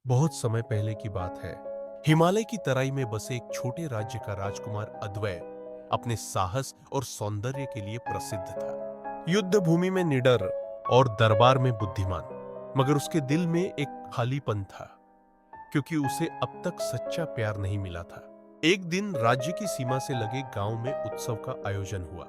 बहुत समय पहले की बात है। हिमालय की तराई में बसे एक छोटे राज्य का राजकुमार अद्वै अपने साहस और सौंदर्य के लिए प्रसिद्ध था। युद्ध भूमि में निडर और दरबार में बुद्धिमान, मगर उसके दिल में एक खालीपन था, क्योंकि उसे अब तक सच्चा प्यार नहीं मिला था। एक दिन राज्य की सीमा से लगे गांव में उत्सव का आयोजन हुआ।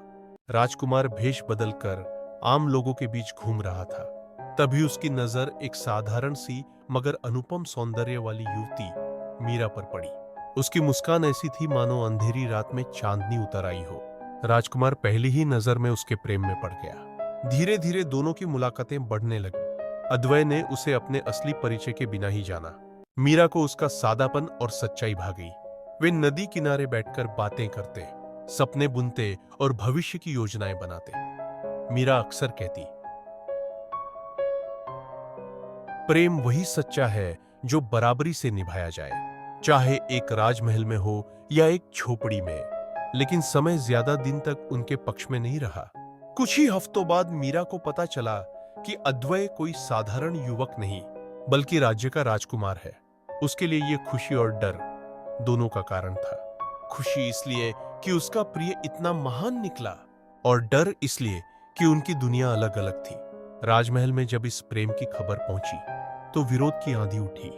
राजकुमार भेष बदलकर आम लोगों के बीच घूम रहा था। तभी उसकी नजर एक साधारण सी मगर अनुपम सौंदर्य वाली युवती मीरा पर पड़ी। उसकी मुस्कान ऐसी थी मानो अंधेरी रात में चांदनी उतर आई हो। राजकुमार पहली ही नजर में उसके प्रेम में पड़ गया। धीरे धीरे दोनों की मुलाकातें बढ़ने लगी। अद्वै ने उसे अपने असली परिचय के बिना ही जाना। मीरा को उसका सादापन और सच्चाई भा गई। वे नदी किनारे बैठकर बातें करते, सपने बुनते और भविष्य की योजनाएं बनाते। मीरा अक्सर कहती, प्रेम वही सच्चा है जो बराबरी से निभाया जाए, चाहे एक राजमहल में हो या एक झोपड़ी में। लेकिन समय ज्यादा दिन तक उनके पक्ष में नहीं रहा। कुछ ही हफ्तों बाद मीरा को पता चला कि अद्वै कोई साधारण युवक नहीं, बल्कि राज्य का राजकुमार है। उसके लिए यह खुशी और डर दोनों का कारण था। खुशी इसलिए कि उसका प्रिय इतना महान निकला, और डर इसलिए कि उनकी दुनिया अलग अलग थी। राजमहल में जब इस प्रेम की खबर पहुंची तो विरोध की आंधी उठी।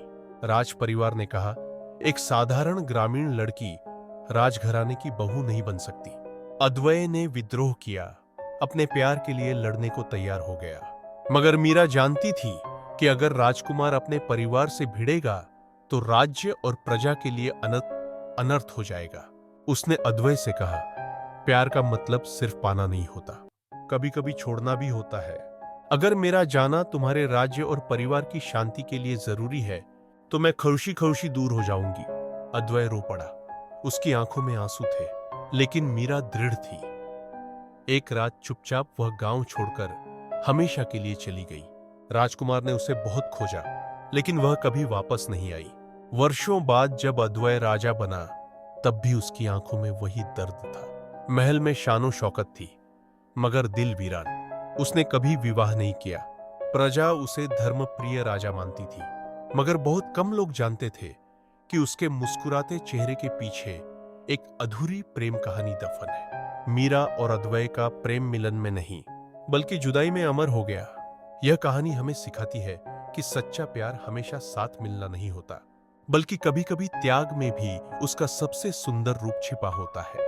राज परिवार ने कहा, एक साधारण ग्रामीण लड़की राजघराने की बहू नहीं बन सकती। अद्वै ने विद्रोह किया, अपने प्यार के लिए लड़ने को तैयार हो गया। मगर मीरा जानती थी कि अगर राजकुमार अपने परिवार से भिड़ेगा तो राज्य और प्रजा के लिए अनर्थ हो जाएगा। उसने अद्वै से कहा, प्यार का मतलब सिर्फ पाना नहीं होता, कभी कभी छोड़ना भी होता है। अगर मेरा जाना तुम्हारे राज्य और परिवार की शांति के लिए जरूरी है तो मैं खरुशी खरुशी दूर हो जाऊंगी। अद्वै रो पड़ा। उसकी आंखों में आंसू थे, लेकिन मीरा दृढ़ थी। एक रात चुपचाप वह गांव छोड़कर हमेशा के लिए चली गई। राजकुमार ने उसे बहुत खोजा, लेकिन वह कभी वापस नहीं आई। वर्षों बाद जब अद्वै राजा बना, तब भी उसकी आंखों में वही दर्द था। महल में शानो शौकत थी, मगर दिल वीरान। उसने कभी विवाह नहीं किया। प्रजा उसे धर्मप्रिय राजा मानती थी, मगर बहुत कम लोग जानते थे कि उसके मुस्कुराते चेहरे के पीछे एक अधूरी प्रेम कहानी दफन है। मीरा और अद्वै का प्रेम मिलन में नहीं, बल्कि जुदाई में अमर हो गया। यह कहानी हमें सिखाती है कि सच्चा प्यार हमेशा साथ मिलना नहीं होता, बल्कि कभी कभी त्याग में भी उसका सबसे सुंदर रूप छिपा होता है।